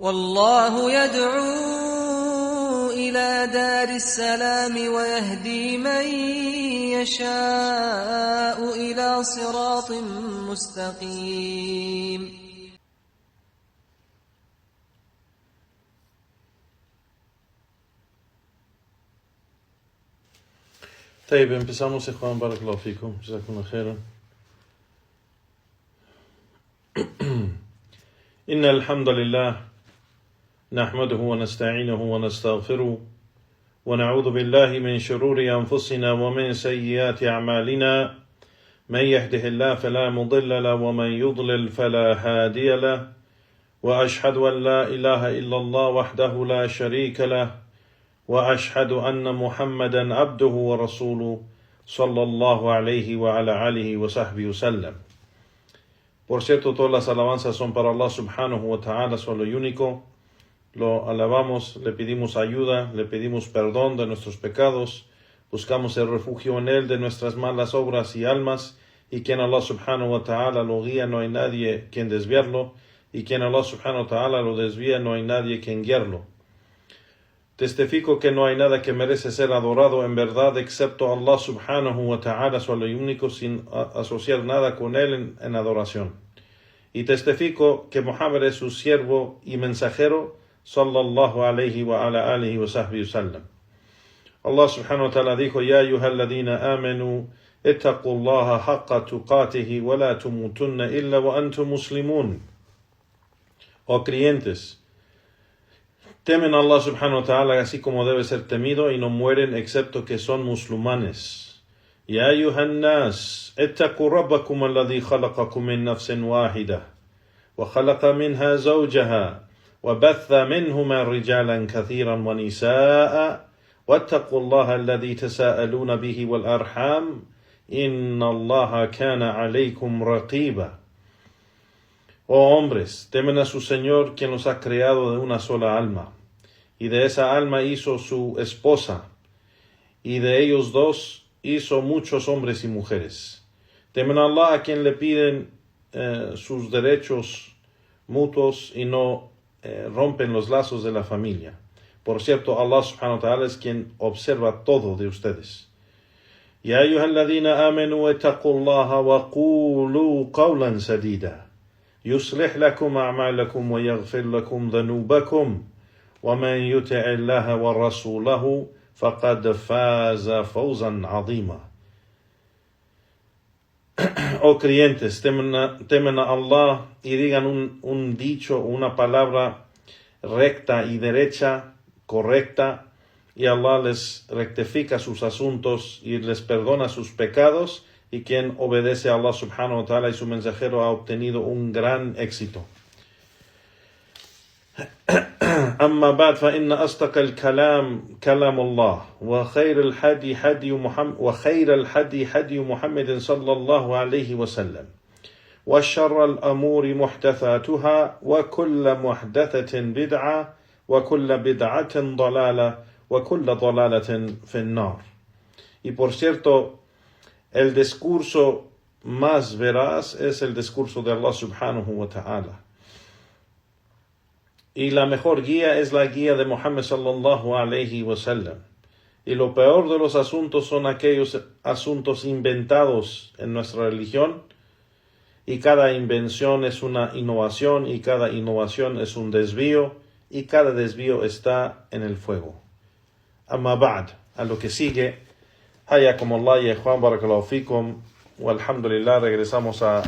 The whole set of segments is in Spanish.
والله يدعو إلى دار السلام ويهدي من يشاء إلى صراط مستقيم. طيب, empezamos, Juan, barakallahu fikum, jazakumullah khairan. إن الحمد لله نحمده ونستعينه ونستغفره ونعوذ بالله من شرور أنفسنا ومن سيئات أعمالنا من يهده الله فلا مضل له ومن يضلل فلا هادي له وأشهد أن لا إله إلا الله وحده لا شريك له وأشهد أن محمدا عبده ورسوله صلى الله عليه وعلى آله وصحبه وسلم. Por cierto, todas las alabanzas son para Allah subhanahu wa ta'ala, solo y único. Lo alabamos, le pedimos ayuda, le pedimos perdón de nuestros pecados, buscamos el refugio en Él de nuestras malas obras y almas, y quien Allah subhanahu wa ta'ala lo guía, no hay nadie quien desviarlo, y quien Allah subhanahu wa ta'ala lo desvía, no hay nadie quien guiarlo. Testifico que no hay nada que merece ser adorado en verdad excepto Allah subhanahu wa ta'ala, solo y único, sin asociar nada con Él en adoración. Y testifico que Muhammad es su siervo y mensajero, sallallahu alayhi wa ala alihi wa sahbihi wasallam. Allah subhanahu wa ta'ala dijo: Ya ayyuhalladhina amanu ittaqullaha haqqa tuqatihi wa la tumutunna illa wa antum muslimun. Oh creyentes, temen a Allah subhanahu wa ta'ala así como debe ser temido y no mueren excepto que son musulmanes. Ya ayuhan nas, ittaqu rabbakum alladhi khalaqakum min nafsin wahida wa khalaqa minha zawjaha wa batha minhuma rijalan kathiran wa nisaa wattaqu allaha alladhi tasaaluna bihi wal arham inna allaha kana alaykum raqiba. Oh hombres, temen a su Señor, quien los ha creado de una sola alma, y de esa alma hizo su esposa, y de ellos dos hizo muchos hombres y mujeres. Temen a Allah, a quien le piden sus derechos mutuos y no rompen los lazos de la familia. Por cierto, Allah subhanahu wa ta'ala es quien observa todo de ustedes. Ya ayyuhalladhina amanu ittaqullaha wa qulu qawlan sadida. يصلح لكم أعمالكم ويغفر لكم ذنوبكم ومن يطع الله ورسوله فقد فاز فوزا عظيما. Oh creyentes, temen a Allah y digan un dicho, una palabra recta y derecha, correcta, y Allah les rectifica sus asuntos y les perdona sus pecados. Y quien obedece a Allah subhanahu wa ta'ala y su mensajero ha obtenido un gran éxito. أما بعد فإن أصدق الكلام كلام الله وخير الهدي هدي محمد صلى الله عليه وسلم وشر الأمور محدثاتها وكل محدثة بدعة وكل بدعة ضلالة وكل ضلالة في النار. Y por cierto, el discurso más veraz es el discurso de Allah subhanahu wa ta'ala. Y la mejor guía es la guía de Muhammad sallallahu alayhi wa sallam. Y lo peor de los asuntos son aquellos asuntos inventados en nuestra religión. Y cada invención es una innovación, y cada innovación es un desvío, y cada desvío está en el fuego. Amma ba'd, a lo que sigue. Hayakum Allah y Juan, barakallahu fikum, wa alhamdulillah. Regresamos a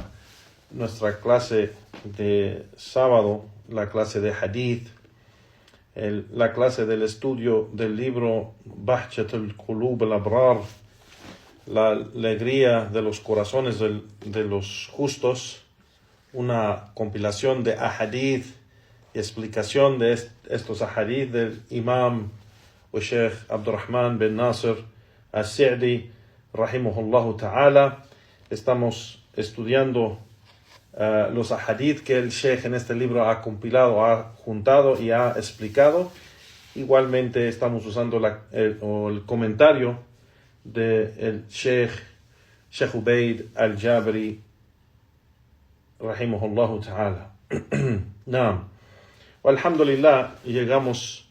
nuestra clase de sábado, la clase de hadith, la clase del estudio del libro Bahjatul Qulub al-Abrar, la alegría de los corazones de los justos, una compilación de ahadith y explicación de estos ahadith del imam o Sheikh Abdurrahman bin Nasir As-Sa'di, rahimahullah ta'ala. Estamos estudiando los ahadith que el Sheikh en este libro ha compilado, ha juntado y ha explicado. Igualmente estamos usando el comentario del Sheikh Ubaid al-Jabri, rahimahullah ta'ala. Naam. Alhamdulillah, llegamos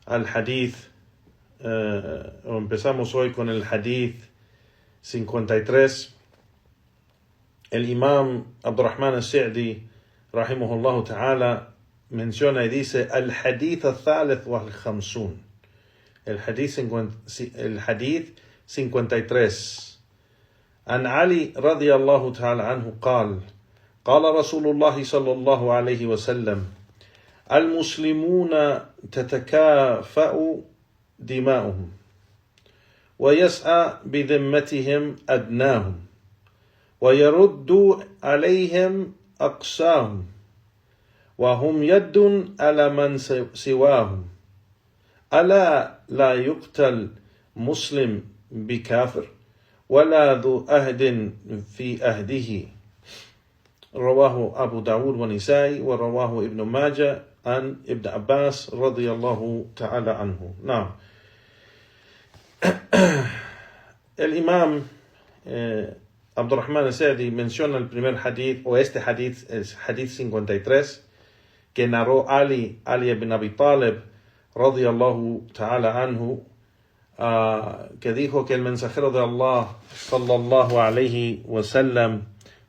al hadith, o empezamos hoy con el hadith 53. El imam Abdurrahman al-Sa'di, rahimahullah ta'ala, menciona y dice: al hadith al-thalith wal khamsun. El hadith 53. An Ali radiyallahu ta'ala anhu قال قال رسول الله صلى الله عليه وسلم المسلمون تتكافأ دماؤهم ويسعى بذمتهم أدناهم ويرد عليهم أقساهم وهم يد على من سواهم ألا لا يقتل مسلم بكافر ولا ذو أهد في أهده. رواه أبو داود ونسائي ورواه ابن ماجه عن ابن عباس رضي الله تعالى عنه. نعم. El imam Abdurrahman al-Sa'di menciona el primer hadith, o este hadith es hadith 53, que narró Ali ibn Abi Talib radiyallahu ta'ala anhu, que dijo que el mensajero de Allah sallallahu alayhi wa sallam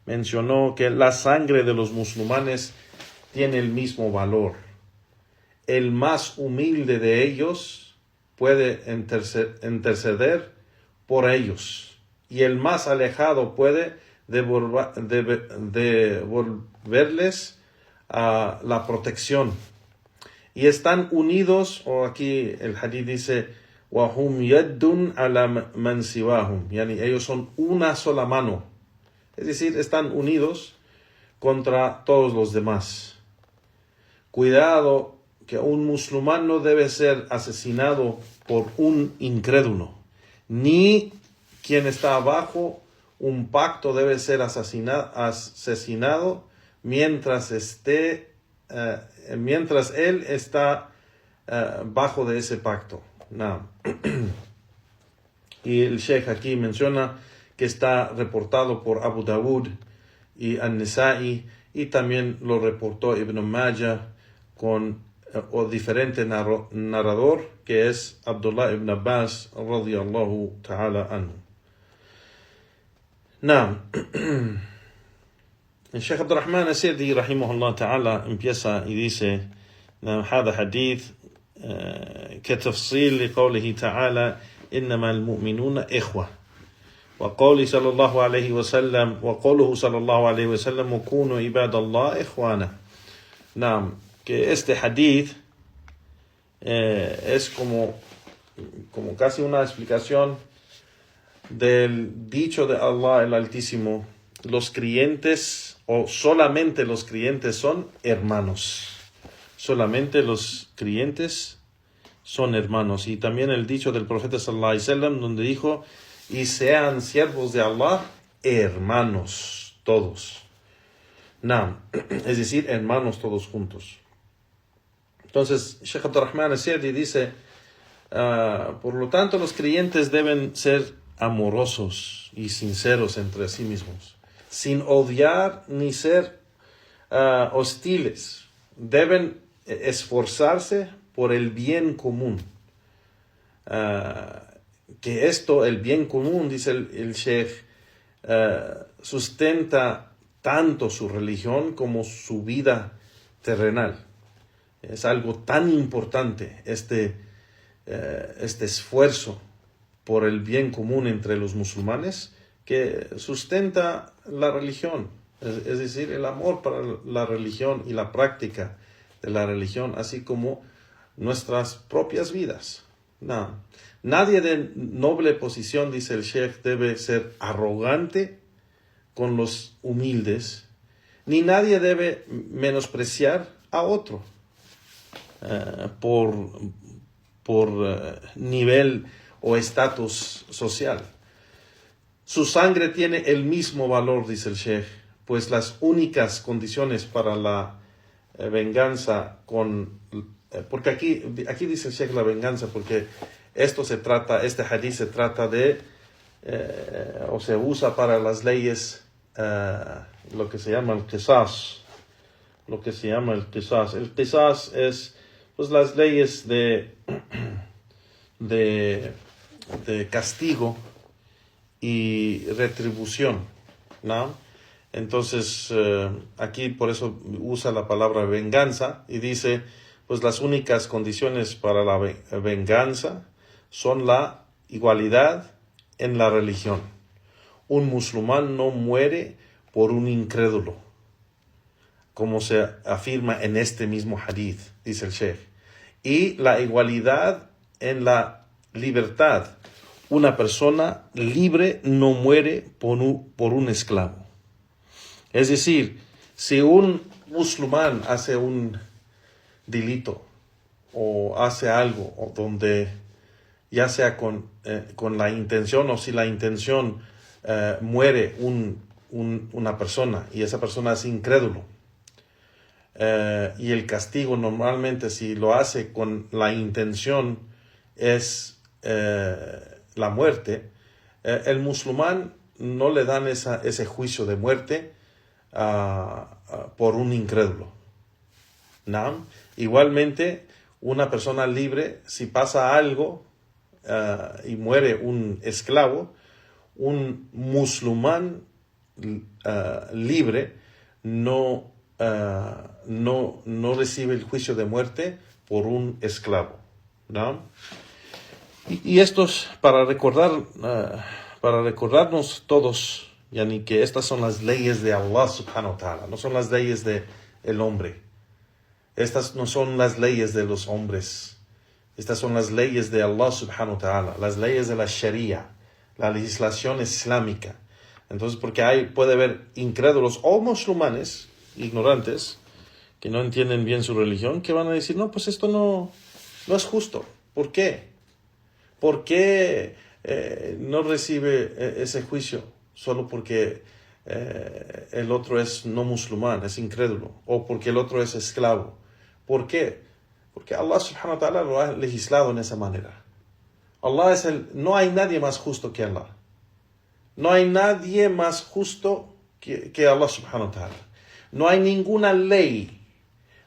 mencionó que la sangre de los musulmanes tiene el mismo valor. El más humilde de ellos puede interceder por ellos, y el más alejado puede devolverles la protección. Y están unidos, o aquí el hadith dice: وَهُمْ يَدٌّ عَلَى مَنْ سِوَاهُمْ, yani ellos son una sola mano, es decir, están unidos contra todos los demás. Cuidado, que un musulmán no debe ser asesinado por un incrédulo, ni quien está bajo un pacto debe ser asesinado mientras él está bajo de ese pacto. No. Y el Sheikh aquí menciona que está reportado por Abu Dawud y An-Nisa'i, y también lo reportó Ibn Majah con diferente narrador, que es Abdullah ibn Abbas radiyallahu ta'ala anhu. No. El Sheikh Abdurrahman al-Sa'di rahimahullah ta'ala empieza y dice: هذا حديث كتفصيل لقوله تعالى إنما المؤمنون إخوة وقوله صلى الله عليه وسلم وكونوا عباد الله إخوانا. نعم, que este hadith es como casi una explicación del dicho de Allah el Altísimo: los creyentes, o solamente los creyentes, son hermanos. Solamente los creyentes son hermanos. Y también el dicho del profeta sallallahu alaihi wasallam, donde dijo: y sean siervos de Allah hermanos todos. Naam, es decir, hermanos todos juntos. Entonces, Sheikh Abdurrahman al-Sa'di dice: por lo tanto, los creyentes deben ser amorosos y sinceros entre sí mismos, sin odiar ni ser hostiles. Deben esforzarse por el bien común. Que esto, el bien común, dice el Sheikh, sustenta tanto su religión como su vida terrenal. Es algo tan importante este esfuerzo por el bien común entre los musulmanes, que sustenta la religión, es decir, el amor para la religión y la práctica de la religión, así como nuestras propias vidas. No. Nadie de noble posición, dice el Sheikh, debe ser arrogante con los humildes, ni nadie debe menospreciar a otro por nivel o estatus social. Su sangre tiene el mismo valor, dice el Sheikh, pues las únicas condiciones para la venganza porque aquí dice el Sheikh la venganza, porque este hadith se trata de, o se usa para las leyes, lo que se llama el qisas, lo que se llama el qisas. El qisas es pues las leyes de castigo y retribución, ¿no? Entonces, aquí por eso usa la palabra venganza y dice, pues las únicas condiciones para la venganza son la igualdad en la religión. Un musulmán no muere por un incrédulo, como se afirma en este mismo hadith, dice el Sheikh. Y la igualdad en la libertad. Una persona libre no muere por un esclavo. Es decir, si un musulmán hace un delito o hace algo donde ya sea con la intención o si la intención muere una persona y esa persona es incrédulo, y el castigo normalmente si lo hace con la intención es la muerte, el musulmán no le dan ese juicio de muerte por un incrédulo. ¿No? Igualmente, una persona libre, si pasa algo y muere un esclavo, un musulmán libre no recibe el juicio de muerte por un esclavo, ¿no? Y esto es para recordarnos todos, yani, que estas son las leyes de Allah subhanahu wa ta'ala, no son las leyes del hombre. Estas no son las leyes de los hombres. Estas son las leyes de Allah subhanahu wa ta'ala, las leyes de la Sharia, la legislación islámica. Entonces, porque puede haber incrédulos o musulmanes ignorantes que no entienden bien su religión, que van a decir, no, pues esto no es justo. ¿Por qué? ¿Por qué no recibe ese juicio solo porque el otro es no musulmán, es incrédulo, o porque el otro es esclavo? ¿Por qué? Porque Allah subhanahu wa ta'ala lo ha legislado en esa manera. Allah no hay nadie más justo que Allah. No hay nadie más justo que Allah subhanahu wa ta'ala. No hay ninguna ley,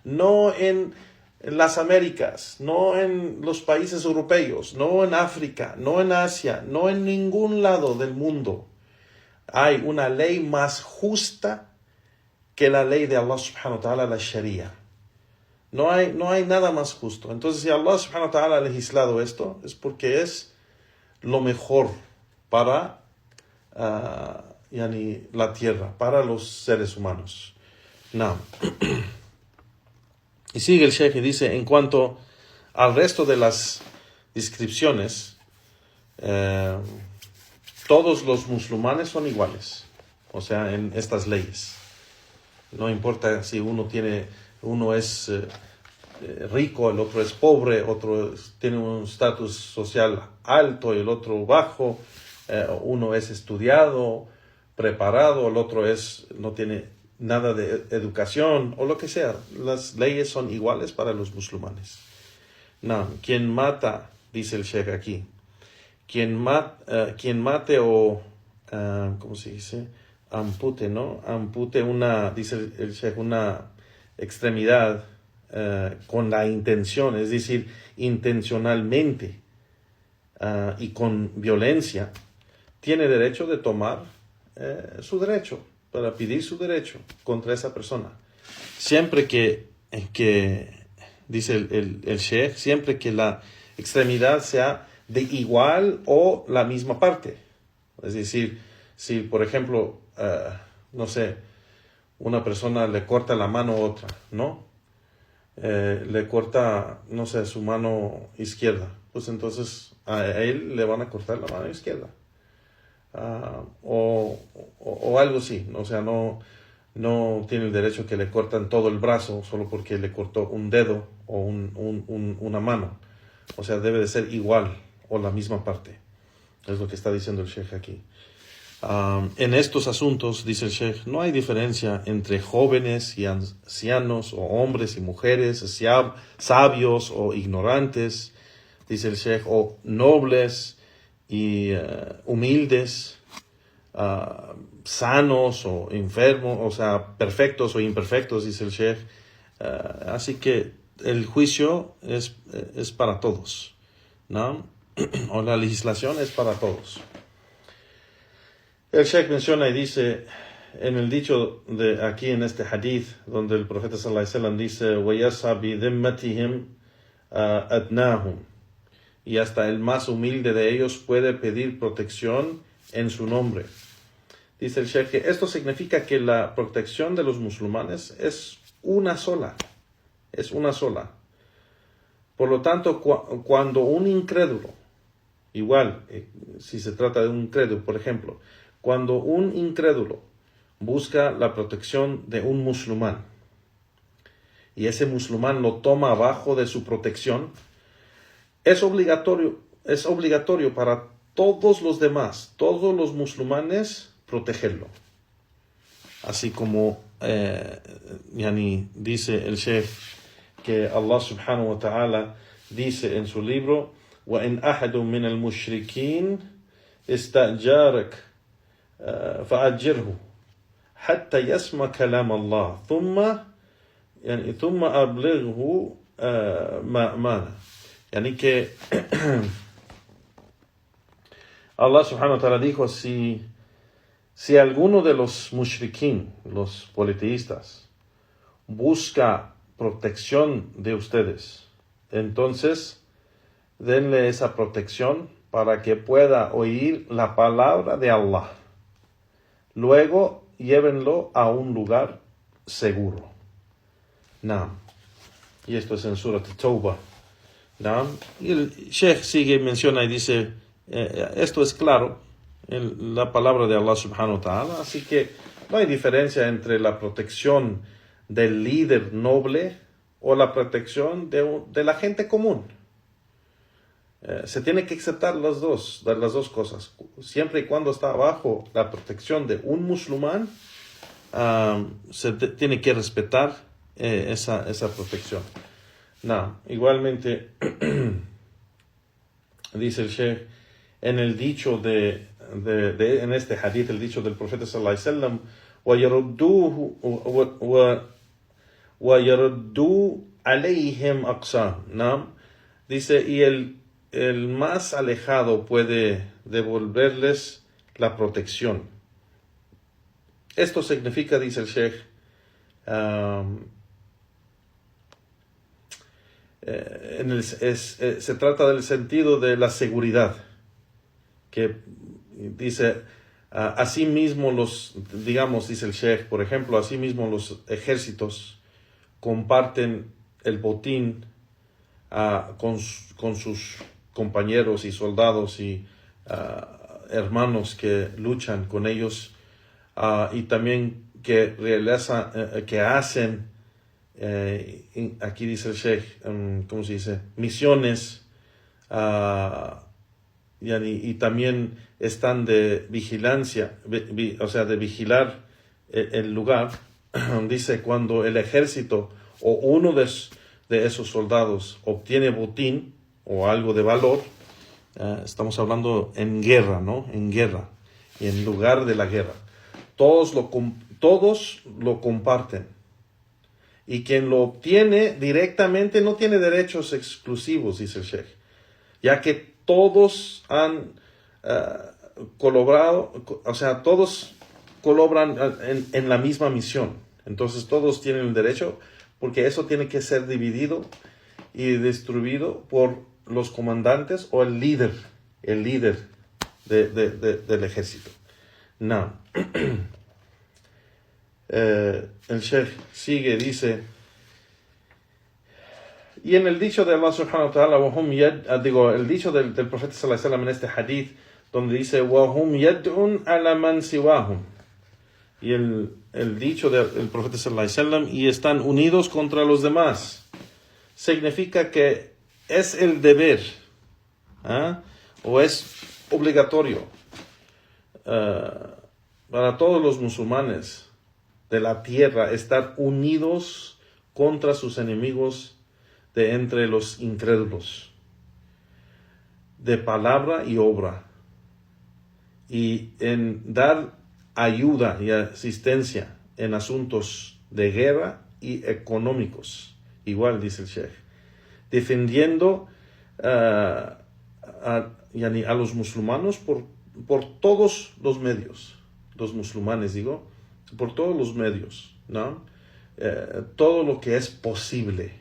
no en las Américas, no en los países europeos, no en África, no en Asia, no en ningún lado del mundo hay una ley más justa que la ley de Allah subhanahu wa ta'ala, la Sharia. No hay nada más justo. Entonces, si Allah subhanahu wa ta'ala ha legislado esto, es porque es lo mejor para la tierra, para los seres humanos. No. Y sigue el Sheikh y dice, en cuanto al resto de las descripciones, todos los musulmanes son iguales, o sea, en estas leyes. No importa si uno es rico, el otro es pobre, otro tiene un estatus social alto y el otro bajo, uno es estudiado, preparado, el otro no tiene nada de educación o lo que sea. Las leyes son iguales para los musulmanes. No, quien mata, dice el Sheikh aquí, quien mate o, ¿cómo se dice? Ampute, ¿no? Ampute dice el Sheikh, una extremidad con la intención, es decir, intencionalmente y con violencia, tiene derecho de tomar su derecho, para pedir su derecho contra esa persona. Siempre que dice el Sheikh, siempre que la extremidad sea de igual o la misma parte. Es decir, si por ejemplo, no sé, una persona le corta la mano a otra, ¿no? Le corta, no sé, su mano izquierda, pues entonces a él le van a cortar la mano izquierda. O algo así, o sea, no tiene el derecho que le cortan todo el brazo solo porque le cortó un dedo o una mano. O sea, debe de ser igual o la misma parte. Es lo que está diciendo el Sheikh aquí. En estos asuntos, dice el Sheikh, no hay diferencia entre jóvenes y ancianos, o hombres y mujeres, sabios o ignorantes, dice el Sheikh, o nobles y humildes. sanos o enfermos, o sea, perfectos o imperfectos, dice el Sheikh. Así que el juicio es para todos, ¿no? O la legislación es para todos. El Sheikh menciona y dice, en el dicho de aquí en este hadith, donde el profeta sallallahu alaihi wasallam dice, وَيَسْعَ بِذِمَّتِهِمْ أَدْنَاهُمْ, y hasta el más humilde de ellos puede pedir protección en su nombre. Dice el Sheikh que esto significa que la protección de los musulmanes es una sola. Es una sola. Por lo tanto, cuando un incrédulo, igual, si se trata de un incrédulo, por ejemplo, cuando un incrédulo busca la protección de un musulmán y ese musulmán lo toma abajo de su protección, es obligatorio para todos los demás, todos los musulmanes, protegerlo. Así como dice el Sheikh que Allah subhanahu wa ta'ala dice en su libro, وَإِنْ أَحَدٌ مِّنَ الْمُشْرِكِينَ اسْتَأْجَارَكَ فَأَجِّرْهُ حَتَّى يَسْمَعَ كَلَامَ اللَّهِ ثُمَّ أَبْلِغْهُ مَأْمَانَهُ. Yani que Allah subhanahu wa ta'ala dijo, si alguno de los mushrikín, los politeístas, busca protección de ustedes, entonces denle esa protección para que pueda oír la palabra de Allah. Luego llévenlo a un lugar seguro. Y esto es en Surat Tawbah. Y el Sheikh sigue, menciona y dice, esto es claro en la palabra de Allah subhanahu wa ta'ala, así que no hay diferencia entre la protección del líder noble o la protección de la gente común. Se tiene que aceptar las dos cosas. Siempre y cuando está bajo la protección de un musulmán, se tiene que respetar esa protección. Igualmente, dice el Sheikh, en el dicho en este hadith, el dicho del profeta sallallahu alaihi wasallam, وَيَرُدُّوا عَلَيْهِمْ أَقْصَامٍ. Dice, y el más alejado puede devolverles la protección. Esto significa, dice el Sheikh, se trata del sentido de la seguridad, que dice, asimismo dice el Sheikh, por ejemplo, asimismo los ejércitos comparten el botín con sus compañeros y soldados y hermanos que luchan con ellos, y también que hacen, aquí dice el Sheikh, ¿cómo se dice? Misiones, y también están de vigilancia, o sea, de vigilar el lugar. Dice, cuando el ejército o uno de esos soldados obtiene botín o algo de valor, estamos hablando en guerra, ¿no? En guerra y en lugar de la guerra. Todos lo comparten. Y quien lo obtiene directamente no tiene derechos exclusivos, dice el Sheikh, ya que todos han colaborado, o sea, todos colaboran en la misma misión. Entonces todos tienen el derecho, porque eso tiene que ser dividido y distribuido por los comandantes o el líder del ejército. El Sheikh sigue, dice, y en el dicho de Allah subhanahu wa ta'ala, el dicho del profeta sallallahu alaihi wasallam en este hadith, donde dice, وَهُمْ يَدْعُونَ عَلَى مَنْ سِوَاهُمْ, y el dicho del profeta sallallahu alaihi wasallam, y están unidos contra los demás, significa que es el deber, o es obligatorio para todos los musulmanes de la tierra estar unidos contra sus enemigos de entre los incrédulos, de palabra y obra, y en dar ayuda y asistencia en asuntos de guerra y económicos. Igual dice el Sheikh, defendiendo a los musulmanes por todos los medios, los musulmanes digo, por todos los medios, ¿no? Todo lo que es posible,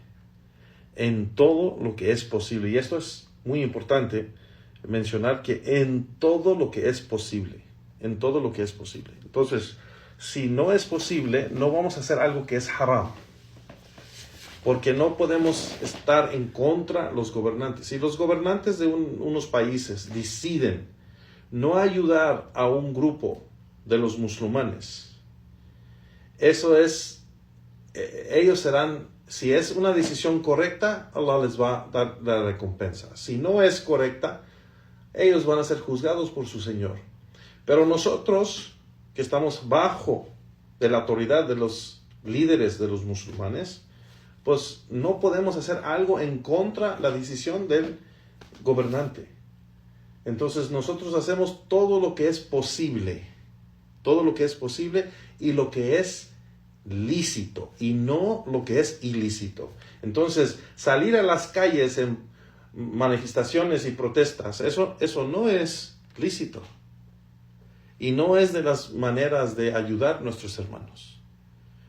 en todo lo que es posible. Y esto es muy importante mencionar, que en todo lo que es posible, en todo lo que es posible. Entonces, si no es posible, no vamos a hacer algo que es haram, porque no podemos estar en contra de los gobernantes. Si los gobernantes de unos países deciden no ayudar a un grupo de los musulmanes, eso es, ellos serán, si es una decisión correcta, Allah les va a dar la recompensa. Si no es correcta, ellos van a ser juzgados por su Señor. Pero nosotros, que estamos bajo de la autoridad de los líderes de los musulmanes, pues no podemos hacer algo en contra de la decisión del gobernante. Entonces nosotros hacemos todo lo que es posible, todo lo que es posible y lo que es lícito y no lo que es ilícito. Entonces, salir a las calles en manifestaciones y protestas, eso no es lícito y no es de las maneras de ayudar a nuestros hermanos,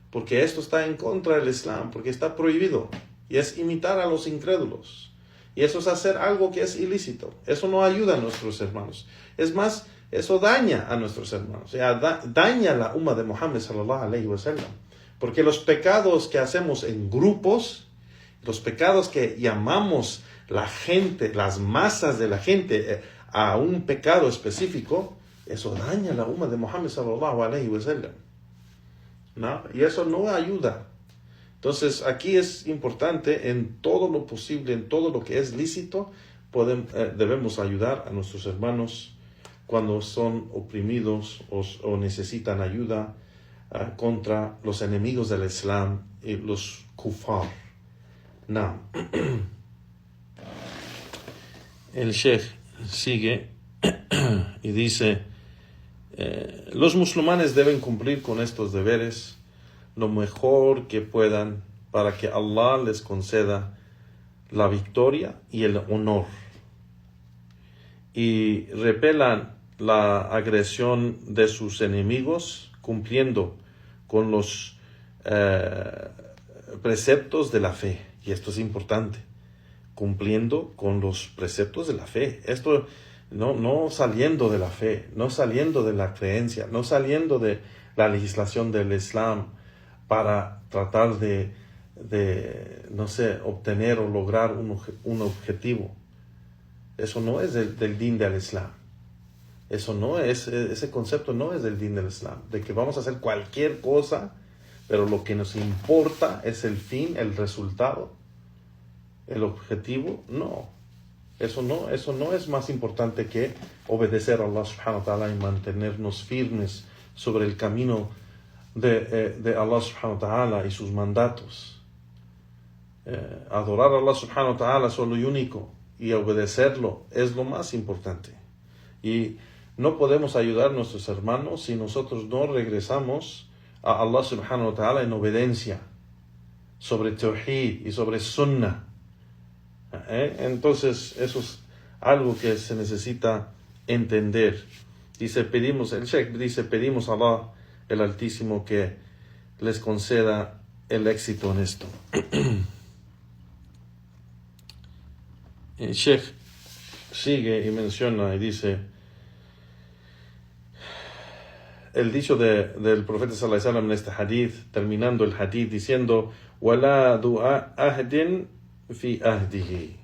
porque esto está en contra del Islam, porque está prohibido y es imitar a los incrédulos y eso es hacer algo que es ilícito. Eso no ayuda a nuestros hermanos, es más, eso daña a nuestros hermanos, o sea, daña a la umma de Muhammad sallallahu alaihi wasallam, porque los pecados que hacemos en grupos, los pecados que llamamos la gente, las masas de la gente a un pecado específico, eso daña a la umma de Muhammad sallallahu alaihi wasallam, ¿no? Y eso no ayuda. Entonces aquí es importante, en todo lo posible, en todo lo que es lícito, debemos ayudar a nuestros hermanos cuando son oprimidos o necesitan ayuda contra los enemigos del Islam y los kufar. No. El Sheikh sigue y dice, los musulmanes deben cumplir con estos deberes lo mejor que puedan para que Allah les conceda la victoria y el honor, y repelan la agresión de sus enemigos cumpliendo con los preceptos de la fe. Y esto es importante, cumpliendo con los preceptos de la fe. Esto no saliendo de la fe, no saliendo de la creencia, no saliendo de la legislación del Islam para tratar de obtener o lograr un objetivo. Eso no es del din del Islam. Ese concepto no es del din del Islam, de que vamos a hacer cualquier cosa, pero lo que nos importa es el fin, el resultado, el objetivo. No, eso no es más importante que obedecer a Allah subhanahu wa ta'ala y mantenernos firmes sobre el camino de Allah subhanahu wa ta'ala y sus mandatos. Adorar a Allah subhanahu wa ta'ala solo y único y obedecerlo es lo más importante. Y no podemos ayudar a nuestros hermanos si nosotros no regresamos a Allah subhanahu wa ta'ala en obediencia sobre Tawhid y sobre Sunnah. Entonces eso es algo que se necesita entender. El Sheikh dice, pedimos a Allah el Altísimo que les conceda el éxito en esto. El Sheikh sigue y menciona y dice, el dicho del profeta sallallahu alaihi wasallam en este hadith, terminando el hadith diciendo, وَلَا دُعَ أَهْدٍ فِي أَهْدِهِ,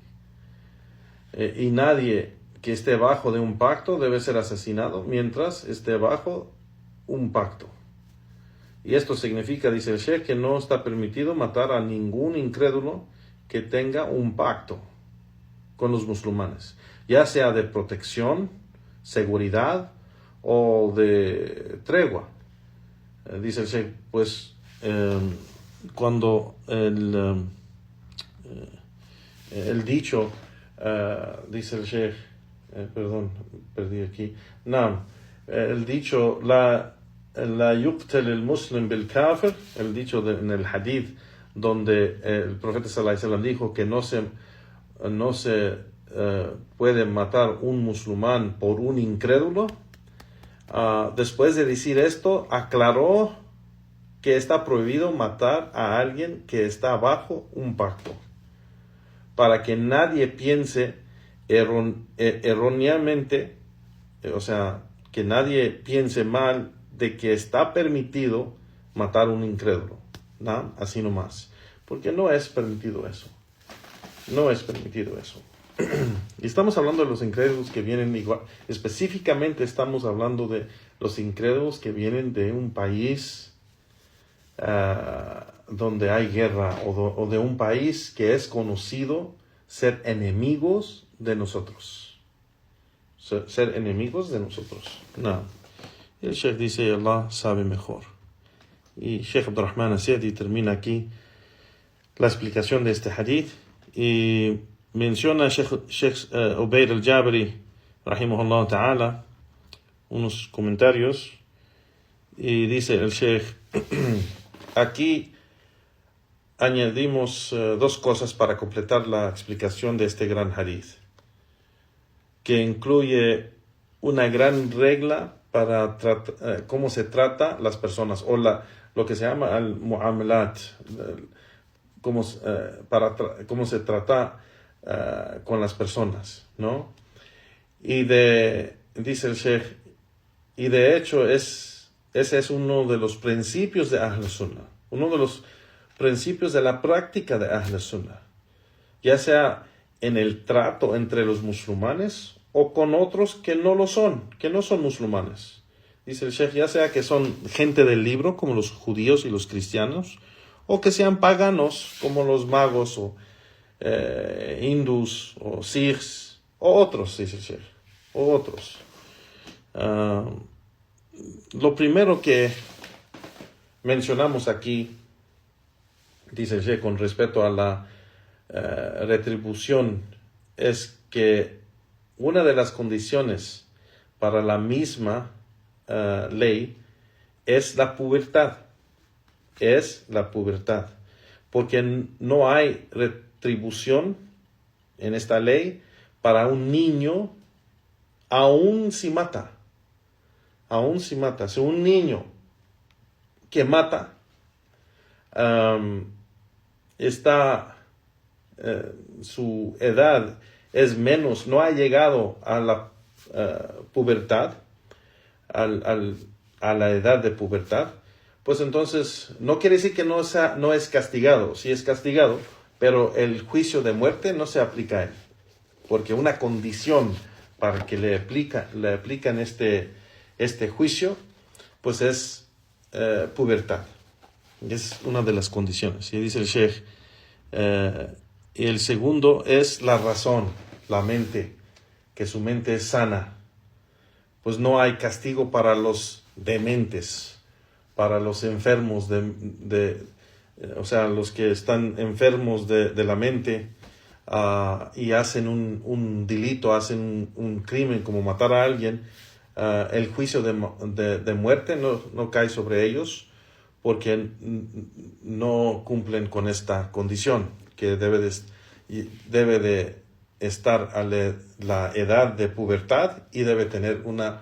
y nadie que esté bajo de un pacto debe ser asesinado mientras esté bajo un pacto. Y esto significa, dice el Sheikh, que no está permitido matar a ningún incrédulo que tenga un pacto con los musulmanes, ya sea de protección, seguridad o de tregua. Dice el Sheikh, pues cuando el dicho, dice el Sheikh, perdón, perdí aquí, el dicho, la yuqtal el muslim bil kafir, el dicho en el hadith, donde el profeta sallallahu alaihi wasallam dijo que no se puede matar un musulmán por un incrédulo. Después de decir esto, aclaró que está prohibido matar a alguien que está bajo un pacto, para que nadie piense erróneamente, o sea, que nadie piense mal de que está permitido matar a un incrédulo, ¿no? Así nomás, porque no es permitido eso. No es permitido eso. Y estamos hablando de los incrédulos que vienen igual. Específicamente estamos hablando de los incrédulos que vienen de un país donde hay guerra, o de un país que es conocido ser enemigos de nosotros. Ser enemigos de nosotros. No. El Sheikh dice, Allah sabe mejor. Y Sheikh Abdurrahman As-Sa'di termina aquí la explicación de este hadith. Y menciona Sheikh Ubayd al-Jabri, rahimahullah ta'ala, unos comentarios. Y dice el Sheikh, aquí añadimos dos cosas para completar la explicación de este gran hadith, que incluye una gran regla para cómo se trata las personas, o lo que se llama al-mu'amalat, cómo se trata con las personas, ¿no? Dice el Sheikh, y de hecho ese es uno de los principios de Ahl Sunnah, uno de los principios de la práctica de Ahl Sunnah, ya sea en el trato entre los musulmanes o con otros que no son musulmanes. Dice el Sheikh, ya sea que son gente del libro, como los judíos y los cristianos, o que sean paganos, como los magos, o hindús, o sikhs, o otros, dice el Sheikh, o otros. Lo primero que mencionamos aquí, dice el Sheikh, con respecto a la retribución, es que una de las condiciones para la misma ley es la pubertad. Es la pubertad. Porque no hay retribución en esta ley para un niño, aún si mata. Aún si mata. Si un niño que mata su edad es menos, no ha llegado a la pubertad, a la edad de pubertad, pues entonces no quiere decir que no es castigado. Sí es castigado, pero el juicio de muerte no se aplica a él, porque una condición para que le aplican este juicio, pues es pubertad. Es una de las condiciones. Y dice el Sheikh, y el segundo es la razón, la mente, que su mente es sana. Pues no hay castigo para los dementes, para los enfermos o sea, los que están enfermos de la mente y hacen un delito, hacen un crimen como matar a alguien. El juicio de muerte no cae sobre ellos, porque no cumplen con esta condición, que debe de estar a la edad de pubertad y debe tener una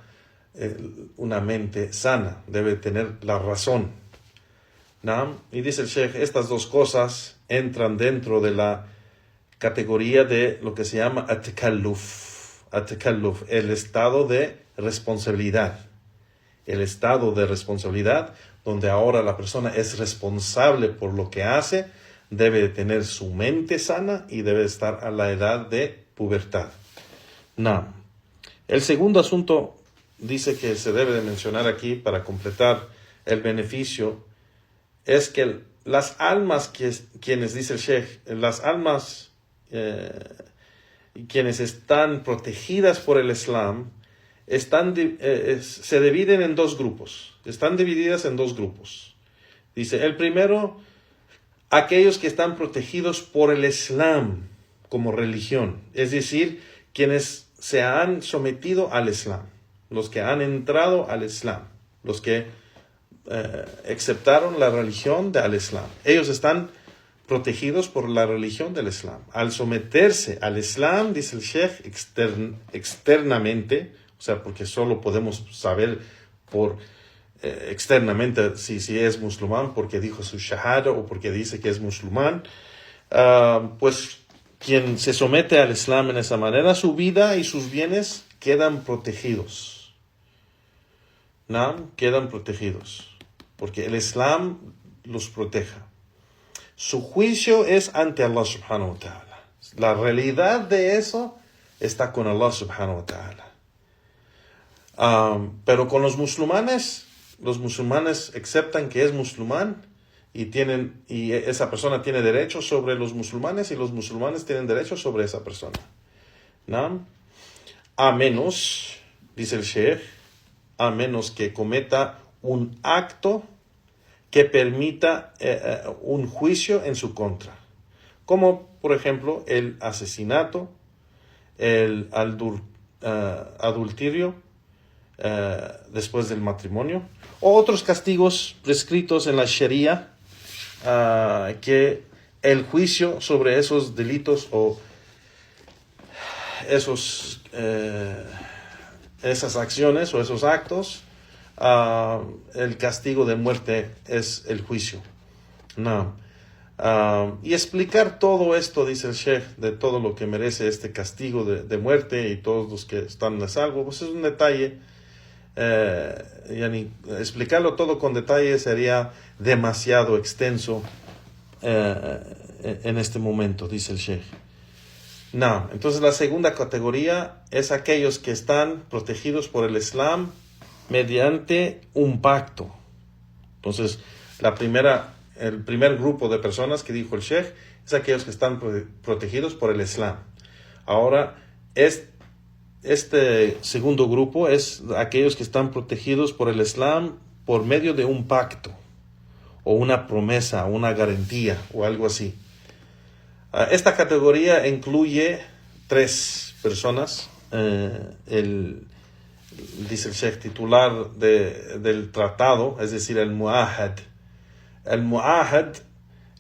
mente sana, debe tener la razón, ¿no? Y dice el Sheikh, estas dos cosas entran dentro de la categoría de lo que se llama at-takalluf, el estado de responsabilidad. El estado de responsabilidad, donde ahora la persona es responsable por lo que hace, debe de tener su mente sana y debe estar a la edad de pubertad. No. El segundo asunto dice que se debe de mencionar aquí para completar el beneficio, es que las almas quienes dice el Sheikh, las almas quienes están protegidas por el Islam, se dividen en dos grupos. Están divididas en dos grupos. Dice, el primero, aquellos que están protegidos por el Islam como religión, es decir, quienes se han sometido al Islam. los que han entrado al Islam, los que aceptaron la religión del Islam. Ellos están protegidos por la religión del Islam. Al someterse al Islam, dice el Sheikh, externamente, o sea, porque solo podemos saber por externamente si es musulmán, porque dijo su shahada o porque dice que es musulmán, pues quien se somete al Islam en esa manera, su vida y sus bienes quedan protegidos. ¿No? Quedan protegidos, porque el Islam los proteja. Su juicio es ante Allah subhanahu wa ta'ala. La realidad de eso está con Allah subhanahu wa ta'ala. Pero con los musulmanes aceptan que es musulmán y esa persona tiene derechos sobre los musulmanes y los musulmanes tienen derechos sobre esa persona. ¿No? A menos, dice el Sheikh, a menos que cometa un acto que permita un juicio en su contra. Como, por ejemplo, el asesinato, el adulterio después del matrimonio, o otros castigos prescritos en la Sharia, que el juicio sobre esos delitos o esas acciones o esos actos, el castigo de muerte es el juicio. No. Y explicar todo esto, dice el Sheikh, de todo lo que merece este castigo de muerte y todos los que están a salvo, pues es un detalle. Explicarlo todo con detalle sería demasiado extenso en este momento, dice el Sheikh. No, entonces la segunda categoría es aquellos que están protegidos por el Islam mediante un pacto. Entonces, el primer grupo de personas que dijo el Sheikh es aquellos que están protegidos por el Islam. Ahora, este segundo grupo es aquellos que están protegidos por el Islam por medio de un pacto o una promesa, una garantía o algo así. Esta categoría incluye 3 personas. Dice el Sheikh, titular del tratado, es decir, el mu'ahad. El mu'ahad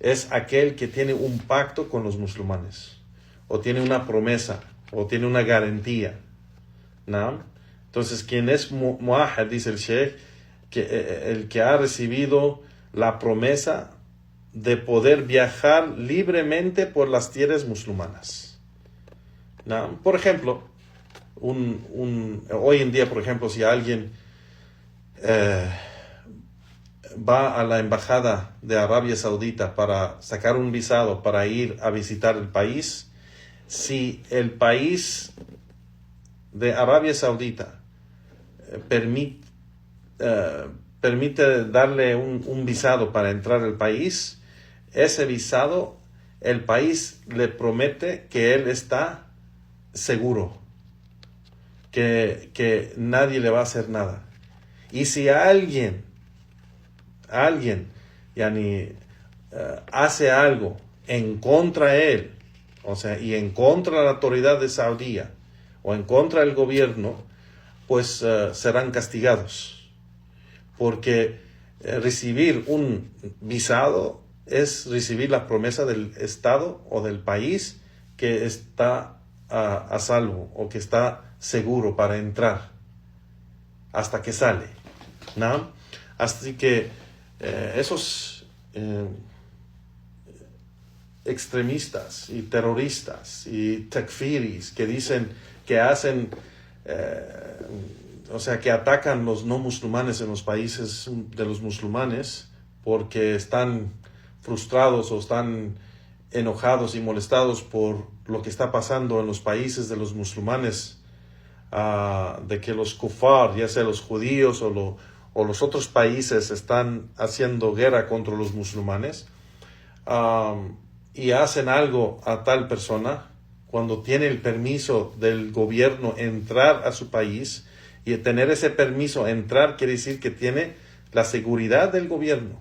es aquel que tiene un pacto con los musulmanes, o tiene una promesa, o tiene una garantía. ¿No? Entonces, quien es mu'ahad, dice el Sheikh, el que ha recibido la promesa de poder viajar libremente por las tierras musulmanas. ¿No? Por ejemplo, hoy en día, por ejemplo, si alguien va a la embajada de Arabia Saudita para sacar un visado para ir a visitar el país, si el país de Arabia Saudita permite darle un visado para entrar al país, ese visado, el país le promete que él está seguro, que nadie le va a hacer nada. Y si alguien hace algo en contra de él, o sea, y en contra de la autoridad de Saudí o en contra del gobierno, pues serán castigados. Porque recibir un visado es recibir la promesa del Estado o del país que está a salvo o que está seguro para entrar hasta que sale, ¿no? Así que esos extremistas y terroristas y takfiris que dicen que hacen que atacan los no musulmanes en los países de los musulmanes porque están frustrados o están enojados y molestados por lo que está pasando en los países de los musulmanes, de que los kufar, ya sea los judíos o los otros países, están haciendo guerra contra los musulmanes, y hacen algo a tal persona, cuando tiene el permiso del gobierno entrar a su país, y tener ese permiso entrar quiere decir que tiene la seguridad del gobierno,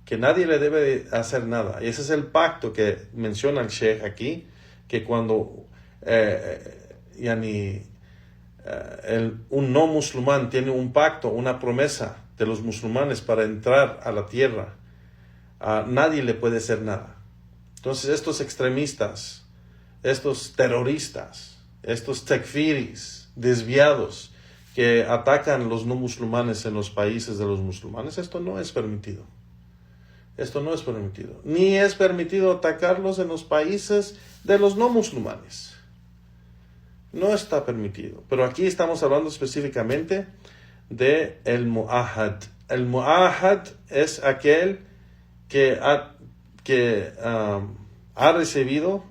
que nadie le debe hacer nada. Y ese es el pacto que menciona el Sheikh aquí, que cuando un no musulmán tiene un pacto, una promesa de los musulmanes para entrar a la tierra, nadie le puede hacer nada. Entonces estos extremistas, estos terroristas, estos takfiris desviados que atacan los no musulmanes en los países de los musulmanes, esto no es permitido. Esto no es permitido. Ni es permitido atacarlos en los países de los no musulmanes. No está permitido. Pero aquí estamos hablando específicamente de el mu'ahad. El mu'ahad es aquel que ha recibido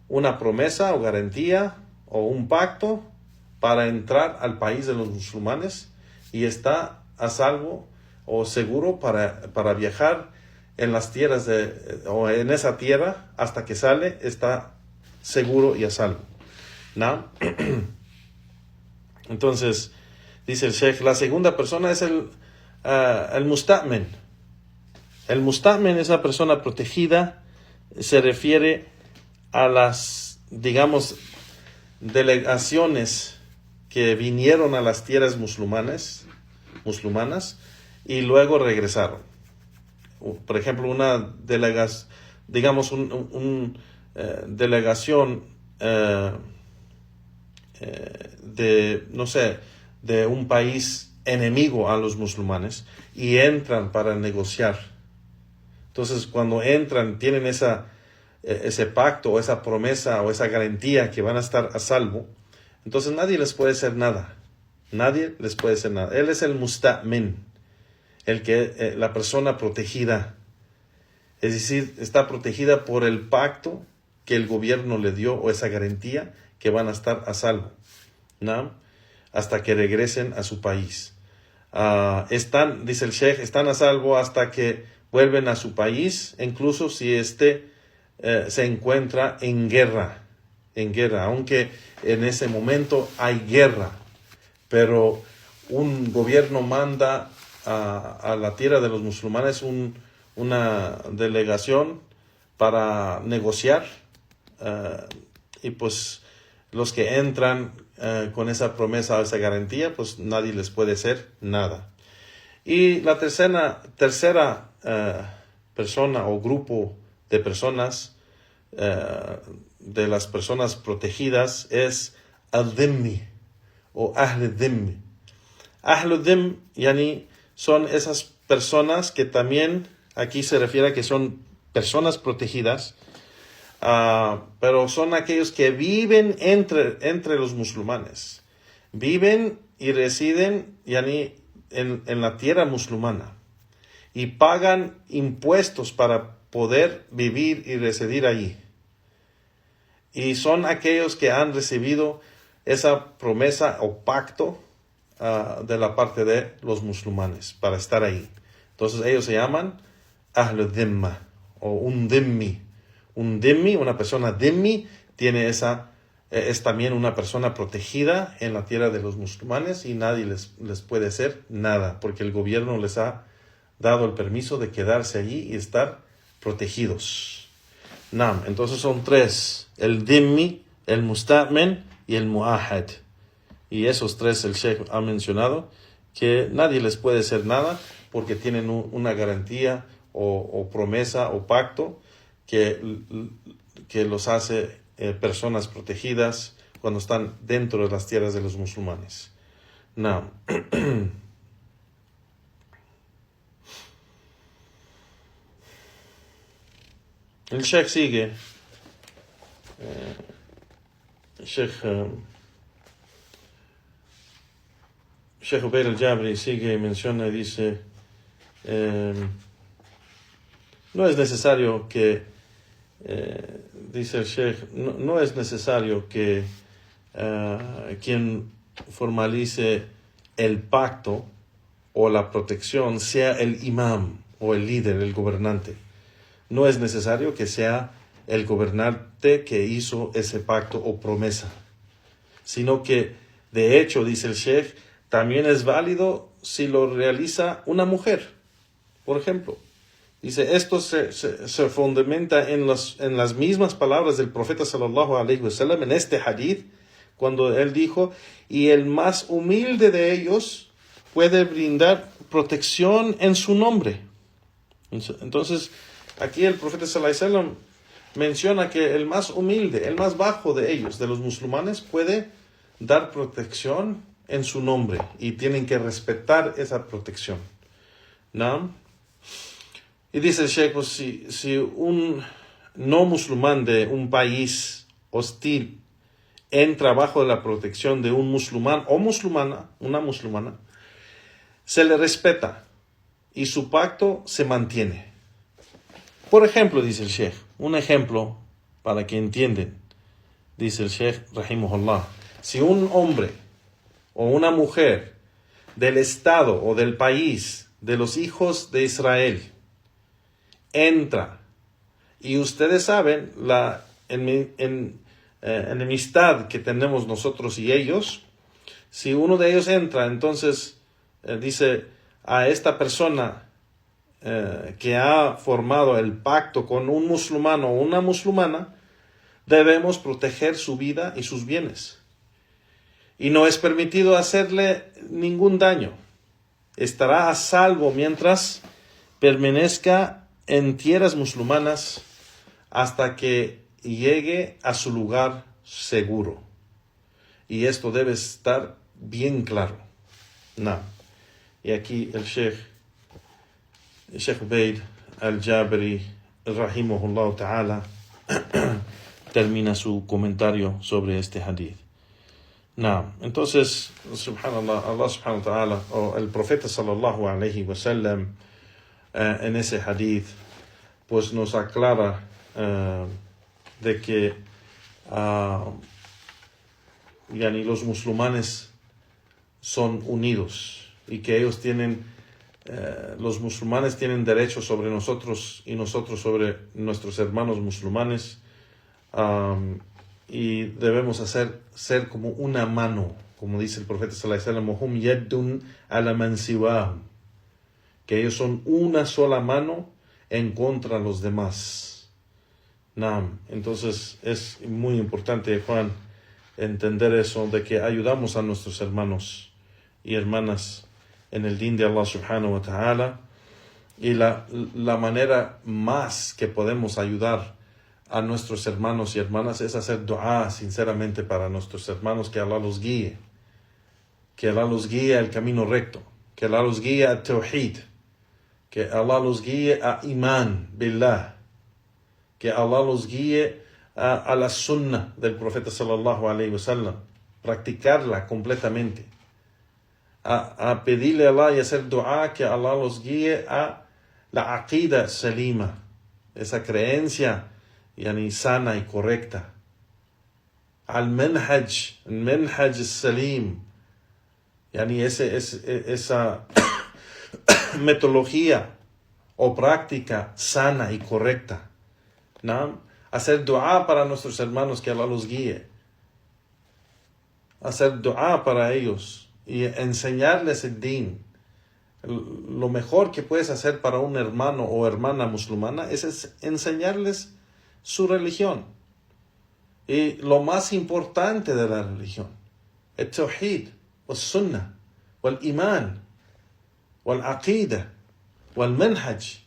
una promesa o garantía o un pacto para entrar al país de los musulmanes y está a salvo o seguro para viajar en las tierras o en esa tierra hasta que sale, está seguro y a salvo. ¿No? Entonces, dice el Sheikh, la segunda persona es el musta'min. El musta'min es la persona protegida, se refiere a las, digamos, delegaciones que vinieron a las tierras musulmanas y luego regresaron. Por ejemplo, una delegación de un país enemigo a los musulmanes y entran para negociar. Entonces, cuando entran, tienen ese pacto o esa promesa o esa garantía que van a estar a salvo, entonces nadie les puede hacer nada. Nadie les puede hacer nada. Él es el musta'min, la persona protegida. Es decir, está protegida por el pacto que el gobierno le dio o esa garantía que van a estar a salvo, ¿no? Hasta que regresen a su país. Dice el Sheikh, están a salvo hasta que vuelven a su país, incluso si se encuentra en guerra, aunque en ese momento hay guerra, pero un gobierno manda a la tierra de los musulmanes una delegación para negociar, y pues los que entran con esa promesa o esa garantía, pues nadie les puede hacer nada. Y la tercera persona o grupo de personas, de las personas protegidas, es al-dhimmi o ahl-dhimmi. Ahl-dhim, yani, son esas personas que también aquí se refiere a que son personas protegidas, pero son aquellos que viven entre los musulmanes. Viven y residen, yani, en la tierra musulmana y pagan impuestos para poder vivir y residir allí. Y son aquellos que han recibido esa promesa o pacto de la parte de los musulmanes para estar ahí. Entonces ellos se llaman Ahlul Dhimma o un dhimmi. Un dhimmi, una persona dhimmi, es también una persona protegida en la tierra de los musulmanes y nadie les puede hacer nada porque el gobierno les ha dado el permiso de quedarse allí y estar protegidos. Entonces son tres: el dhimmi, el musta'min y el mu'ahad. Y esos tres el Sheikh ha mencionado que nadie les puede hacer nada porque tienen una garantía o promesa o pacto que los hace personas protegidas cuando están dentro de las tierras de los musulmanes. El Sheikh sigue. Sheikh Ubayd al-Jabri sigue y menciona y dice, no es necesario que, dice el Sheikh, no es necesario que quien formalice el pacto o la protección sea el imam o el líder, el gobernante. No es necesario que sea el gobernante que hizo ese pacto o promesa, sino que, de hecho, dice el Sheikh, también es válido si lo realiza una mujer. Por ejemplo, dice, esto se fundamenta en las mismas palabras del profeta sallallahu alaihi wasallam en este hadith, cuando él dijo, y el más humilde de ellos puede brindar protección en su nombre. Entonces, aquí el profeta sallallahu alaihi wasallam menciona que el más humilde, el más bajo de ellos, de los musulmanes, puede dar protección en su nombre y tienen que respetar esa protección, ¿no? Y dice el Sheikh, pues, si un no musulmán de un país hostil entra bajo la protección de un musulmán o musulmana, una musulmana, se le respeta y su pacto se mantiene. Por ejemplo, dice el Sheikh, un ejemplo para que entiendan, dice el Sheikh rahimahullah, si un hombre o una mujer del estado o del país de los hijos de Israel entra, y ustedes saben la enemistad que tenemos nosotros y ellos, si uno de ellos entra, entonces dice a esta persona que ha formado el pacto con un musulmán o una musulmana, debemos proteger su vida y sus bienes. Y no es permitido hacerle ningún daño. Estará a salvo mientras permanezca en tierras musulmanas hasta que llegue a su lugar seguro. Y esto debe estar bien claro. No. Y aquí el Sheikh Ubayd al-Jabiri, rahimahullah ta'ala, termina su comentario sobre este hadith. No. Entonces, subhanallah, Allah subhanahu wa ta'ala, o el profeta sallallahu alayhi wa sallam, en ese hadith, pues nos aclara de que los musulmanes son unidos y que ellos tienen, los musulmanes tienen derecho sobre nosotros y nosotros sobre nuestros hermanos musulmanes, y debemos ser como una mano, como dice el profeta sallallahu alaihi wasallam, hum yaddun ala man siwahum, que ellos son una sola mano en contra de los demás. Entonces es muy importante, Juan, entender eso, de que ayudamos a nuestros hermanos y hermanas en el din de Allah subhanahu wa ta'ala, y la manera más que podemos ayudar a nuestros hermanos y hermanas es hacer dua sinceramente para nuestros hermanos, que Allah los guíe, que Allah los guíe al camino recto, que Allah los guíe a tawhid, que Allah los guíe a iman billah, que Allah los guíe a la sunnah del profeta sallallahu alayhi wa sallam, practicarla completamente, a pedirle a Allah y hacer dua que Allah los guíe a la aqida salima, esa creencia sana y correcta, al manhaj salim, esa metodología o práctica sana y correcta, ¿no? Hacer dua para nuestros hermanos, que Allah los guíe, hacer dua para ellos y enseñarles el din. Lo mejor que puedes hacer para un hermano o hermana musulmana es enseñarles su religión y lo más importante de la religión, el tawhid, el sunnah, el iman, el aqida, el manhaj.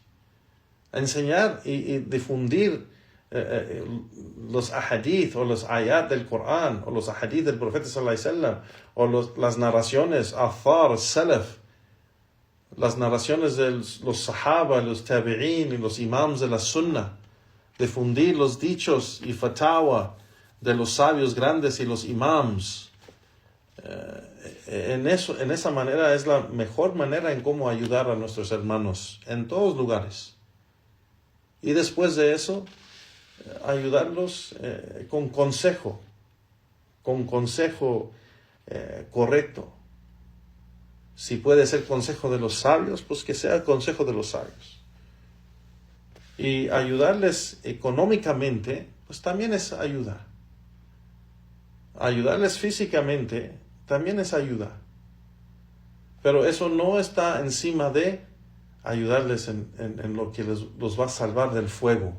Enseñar y difundir los ahadith o los ayat del Corán o los ahadith del profeta sallallahu alaihi wasallam, o las narraciones athar, salaf, las narraciones de los sahaba, los tabi'in y los imams de la sunnah, difundir los dichos y fatawa de los sabios grandes y los imams. En esa manera es la mejor manera en cómo ayudar a nuestros hermanos en todos lugares. Y después de eso, ayudarlos con consejo correcto. Si puede ser consejo de los sabios, pues que sea consejo de los sabios. Y ayudarles económicamente, pues también es ayuda. Ayudarles físicamente también es ayuda. Pero eso no está encima de ayudarles en lo que los va a salvar del fuego,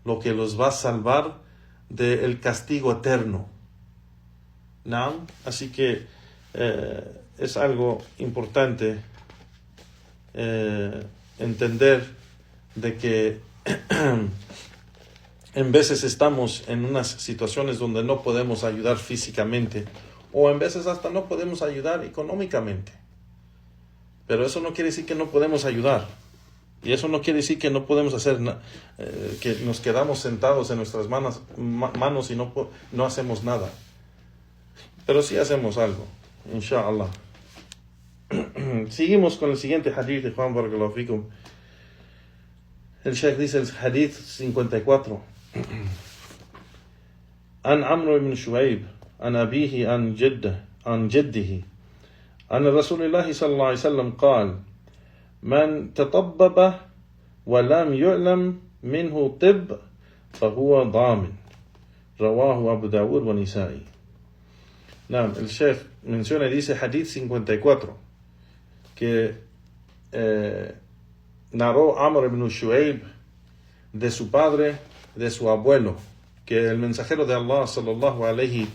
lo que los va a salvar del castigo eterno. ¿no? Así que es algo importante entender de que en veces estamos en unas situaciones donde no podemos ayudar físicamente, o en veces hasta no podemos ayudar económicamente. Pero eso no quiere decir que no podemos ayudar. Y eso no quiere decir que no podemos hacer que nos quedamos sentados en nuestras manos y no hacemos nada. Pero sí hacemos algo, inshallah. Seguimos con el siguiente hadith de Juan Barakallahu Fikum. El Sheikh dice el hadith 54. An Amr ibn Shu'ayb, an abihi, an jaddihi, an Rasulillahi sallallahu alayhi wa sallam قال من تطبب ولم يعلم منه طب فهو ضامن رواه أبو داود والنسائي. El Sheikh menciona y dice hadith 54 que narró Amr ibn Shu'ayb de su padre, de su abuelo, que el mensajero de Allah sallallahu alayhi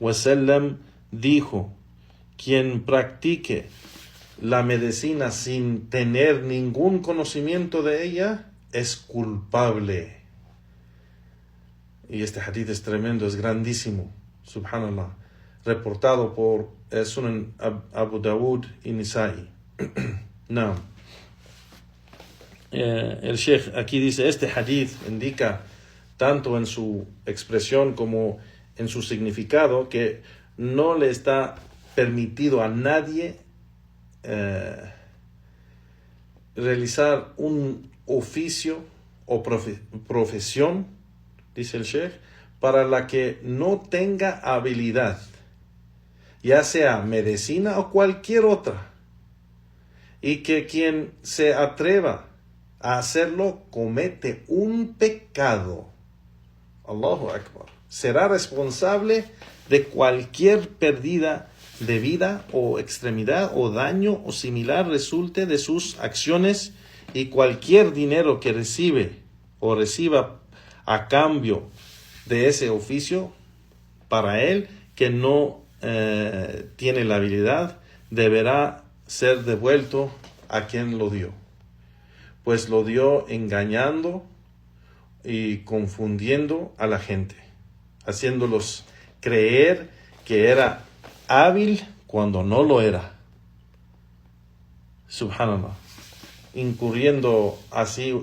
wa sallam dijo: quien practique la medicina sin tener ningún conocimiento de ella es culpable. Y este hadith es tremendo, es grandísimo, subhanallah, reportado por Sunan Abu Dawud y Nisa'i. No. El Sheikh aquí dice, este hadith indica tanto en su expresión como en su significado que no le está permitido a nadie realizar un oficio o profesión, dice el Sheikh, para la que no tenga habilidad, ya sea medicina o cualquier otra, y que quien se atreva a hacerlo comete un pecado. Allahu Akbar. Será responsable de cualquier pérdida de vida o extremidad o daño o similar resulte de sus acciones, y cualquier dinero que recibe o reciba a cambio de ese oficio para él que no tiene la habilidad deberá ser devuelto a quien lo dio, pues lo dio engañando y confundiendo a la gente, haciéndolos creer que era hábil cuando no lo era. Subhanallah. Incurriendo así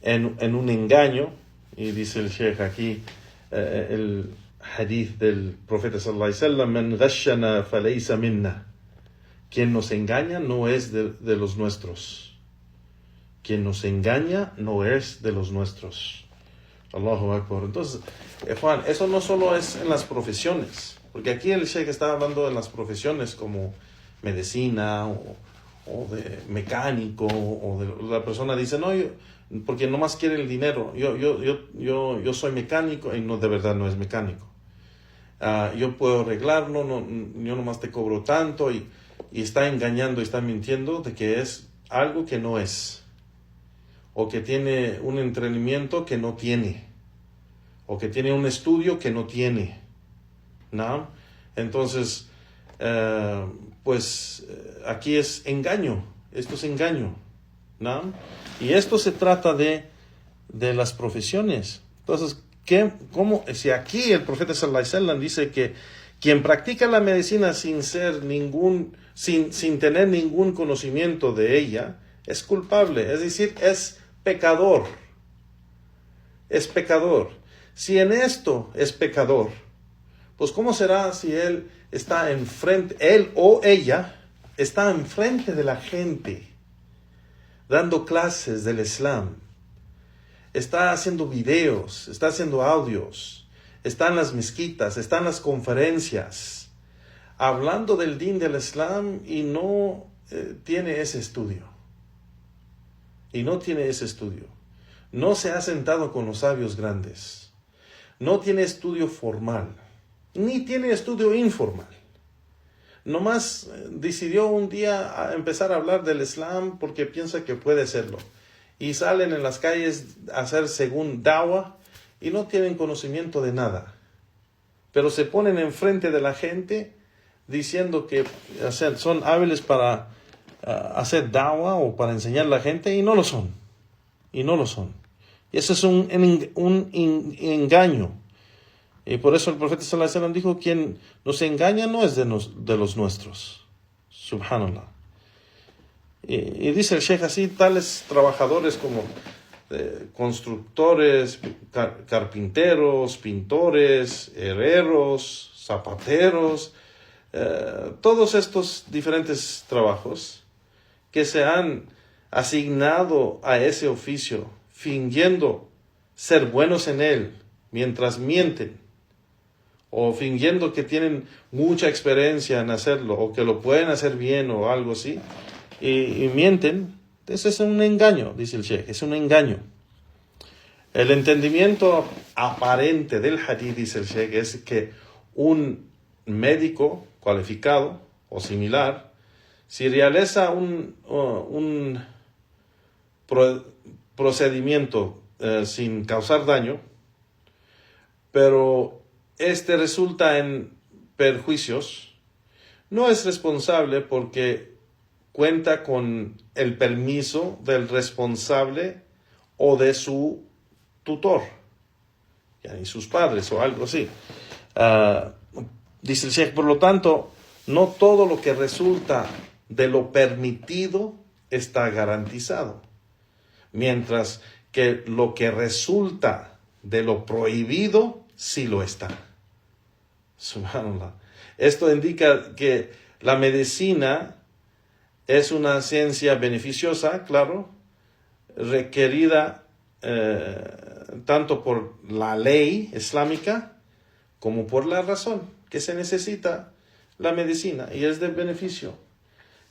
en un engaño. Y dice el Sheikh aquí el hadith del profeta sallallahu alaihi wasallam: man ghashana falaysa minna. Quien nos engaña no es de los nuestros. Quien nos engaña no es de los nuestros. Allahu Akbar. Entonces, Juan, eso no solo es en las profesiones, porque aquí el Sheikh está hablando de las profesiones como medicina o de mecánico, o de la persona dice, no, porque nomás quiere el dinero, yo soy mecánico, y no, de verdad no es mecánico. Yo puedo arreglarlo, yo nomás te cobro tanto, y está engañando y está mintiendo de que es algo que no es, o que tiene un entrenamiento que no tiene, o que tiene un estudio que no tiene, ¿no? Entonces, aquí es engaño, esto es engaño, ¿no? Y esto se trata de las profesiones. Entonces, si aquí el profeta sallallahu alaihi wasallam dice que quien practica la medicina sin tener ningún conocimiento de ella, es culpable, es decir, es pecador. Es pecador. Si en esto es pecador, pues ¿cómo será si él o ella está enfrente de la gente, dando clases del Islam, está haciendo videos, está haciendo audios, está en las mezquitas, está en las conferencias, hablando del din del Islam, y no tiene ese estudio? Y no tiene ese estudio. No se ha sentado con los sabios grandes. No tiene estudio formal, ni tiene estudio informal. Nomás decidió un día a empezar a hablar del Islam porque piensa que puede hacerlo. Y salen en las calles a hacer según dawa y no tienen conocimiento de nada. pero se ponen enfrente de la gente diciendo que son hábiles para hacer da'wah o para enseñar a la gente, y no lo son. Y no lo son. Y eso es un engaño. Y por eso el profeta sallallahu alaihi wasallam dijo: quien nos engaña no es de los nuestros. Subhanallah. Y dice el Sheikh así: tales trabajadores como constructores, carpinteros, pintores, herreros, zapateros, todos estos diferentes trabajos que se han asignado a ese oficio, fingiendo ser buenos en él, mientras mienten, o fingiendo que tienen mucha experiencia en hacerlo, o que lo pueden hacer bien, o algo así, y mienten. Ese es un engaño, dice el Sheikh, es un engaño. El entendimiento aparente del hadith, dice el Sheikh, es que un médico cualificado o similar, si realiza un procedimiento sin causar daño, pero este resulta en perjuicios, no es responsable porque cuenta con el permiso del responsable o de su tutor, y sus padres o algo así. Dice el Sheikh, por lo tanto, no todo lo que resulta de lo permitido está garantizado, mientras que lo que resulta de lo prohibido sí lo está. Subhanallah. Esto indica que la medicina es una ciencia beneficiosa, claro, requerida tanto por la ley islámica como por la razón, que se necesita la medicina y es de beneficio.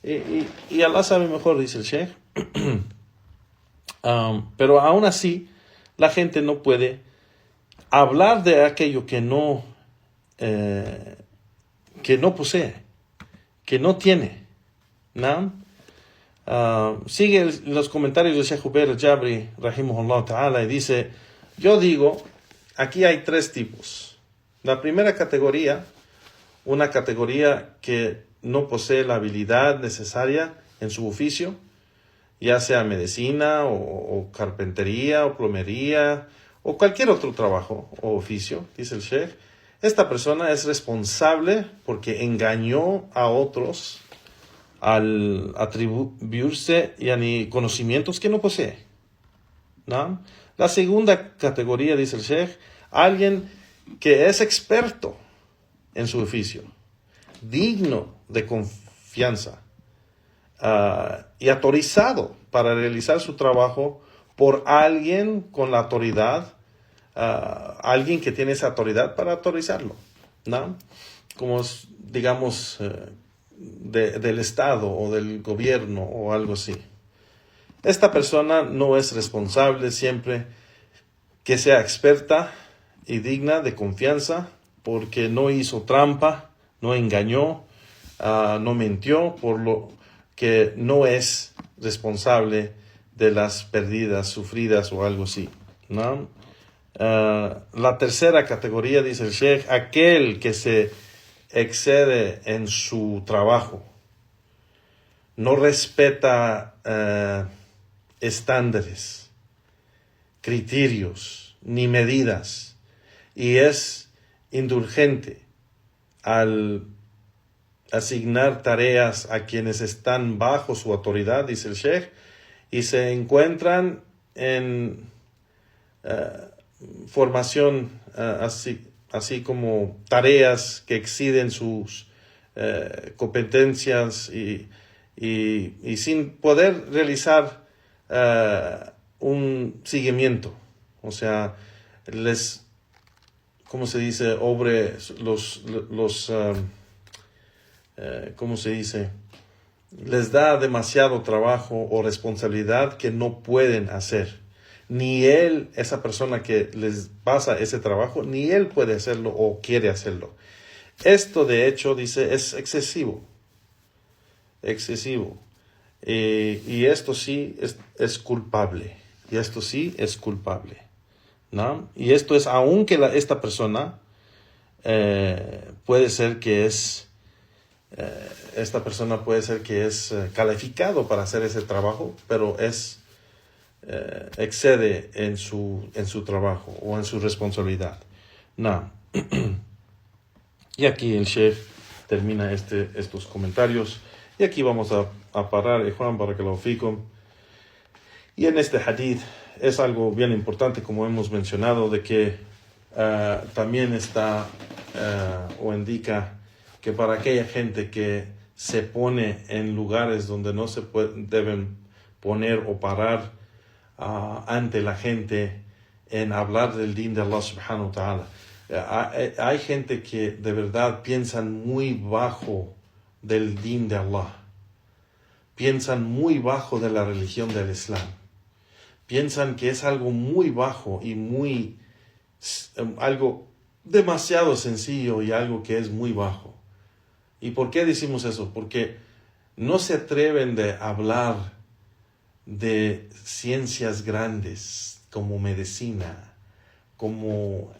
Y Allah sabe mejor, dice el Sheikh. Pero aún así, la gente no puede hablar de aquello que no posee, que no tiene. ¿No? Sigue los comentarios de Sheikh Ubayd al-Jabri, rahimahullah ta'ala, y dice: yo digo, aquí hay tres tipos. La primera categoría, una categoría que no posee la habilidad necesaria en su oficio, ya sea medicina o carpintería o plomería o cualquier otro trabajo o oficio, dice el Sheikh. Esta persona es responsable porque engañó a otros al atribuirse conocimientos que no posee, ¿no? La segunda categoría, dice el Sheikh, alguien que es experto en su oficio, digno de confianza y autorizado para realizar su trabajo por alguien con la autoridad, alguien que tiene esa autoridad para autorizarlo, ¿no? Como digamos del Estado o del gobierno o algo así. Esta persona no es responsable siempre que sea experta y digna de confianza, porque no hizo trampa, no engañó, no mintió, por lo que no es responsable de las pérdidas sufridas o algo así, ¿no? La tercera categoría, dice el Sheikh, aquel que se excede en su trabajo, no respeta estándares, criterios ni medidas, y es indulgente al asignar tareas a quienes están bajo su autoridad, dice el Sheikh, y se encuentran en formación así como tareas que exceden sus competencias y sin poder realizar un seguimiento. O sea, ¿cómo se dice? ¿Cómo se dice? Les da demasiado trabajo o responsabilidad que no pueden hacer. Ni él, esa persona que les pasa ese trabajo, ni él puede hacerlo o quiere hacerlo. Esto, de hecho, dice, es excesivo. Excesivo. Y esto sí es culpable. Y esto sí es culpable, ¿no? Y esto es aunque esta persona puede ser que esta persona puede ser que es calificado para hacer ese trabajo, pero excede en su trabajo o en su responsabilidad. No. Y aquí el Sheikh termina estos comentarios. Y aquí vamos a parar, Juan, barakallahu fikum. Y en este hadith es algo bien importante, como hemos mencionado, de que también está o indica que para aquella gente que se pone en lugares donde no se deben poner o parar ante la gente en hablar del din de Allah subhanahu wa ta'ala. Hay gente que de verdad piensan muy bajo del din de Allah. Piensan muy bajo de la religión del Islam. Piensan que es algo muy bajo y algo demasiado sencillo y algo que es muy bajo. ¿Y por qué decimos eso? Porque no se atreven de hablar de ciencias grandes como medicina, como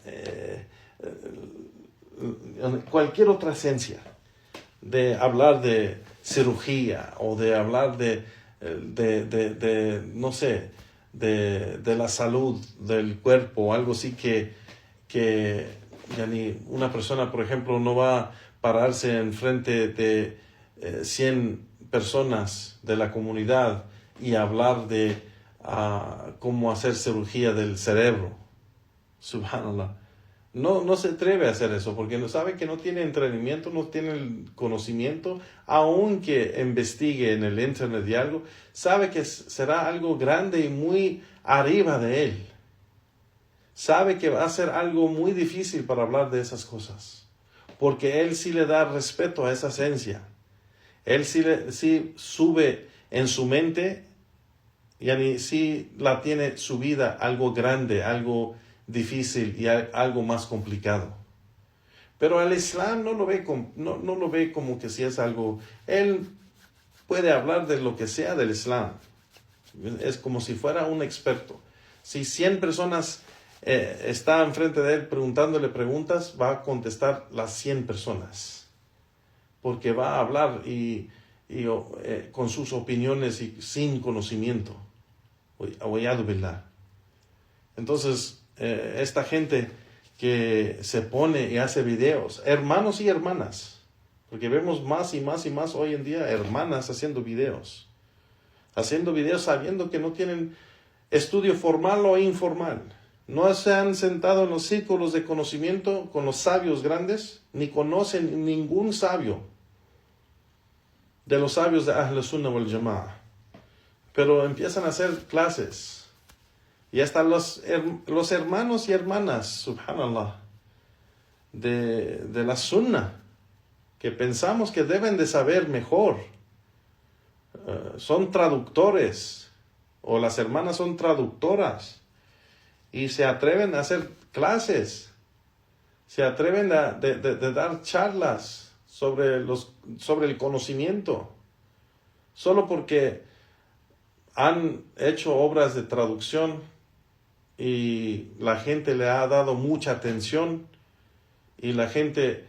cualquier otra ciencia, de hablar de cirugía o de hablar de no sé, de la salud del cuerpo o algo así que una persona, por ejemplo, no va a pararse enfrente de 100 personas de la comunidad y hablar de cómo hacer cirugía del cerebro. Subhanallah. No se atreve a hacer eso porque no sabe que no tiene entrenamiento, no tiene el conocimiento, aunque investigue en el internet y algo, sabe que será algo grande y muy arriba de él. Sabe que va a ser algo muy difícil para hablar de esas cosas, porque él sí le da respeto a esa esencia. Él sí sube en su mente, sí la tiene subida algo grande, algo difícil y algo más complicado. Pero el Islam no lo ve como que si es algo. Él puede hablar de lo que sea del Islam. Es como si fuera un experto. Si 100 personas están enfrente de él preguntándole preguntas, va a contestar las 100 personas. Porque va a hablar con sus opiniones y sin conocimiento. Entonces, esta gente que se pone y hace videos, hermanos y hermanas, porque vemos más y más y más hoy en día hermanas haciendo videos sabiendo que no tienen estudio formal o informal, no se han sentado en los círculos de conocimiento con los sabios grandes, ni conocen ningún sabio de los sabios de Ahl Sunnah wal Jama'ah, pero empiezan a hacer clases. Y hasta los hermanos y hermanas, subhanallah, de la sunnah, que pensamos que deben de saber mejor, son traductores, o las hermanas son traductoras, y se atreven a hacer clases, se atreven a dar charlas sobre el conocimiento, solo porque han hecho obras de traducción y la gente le ha dado mucha atención y la gente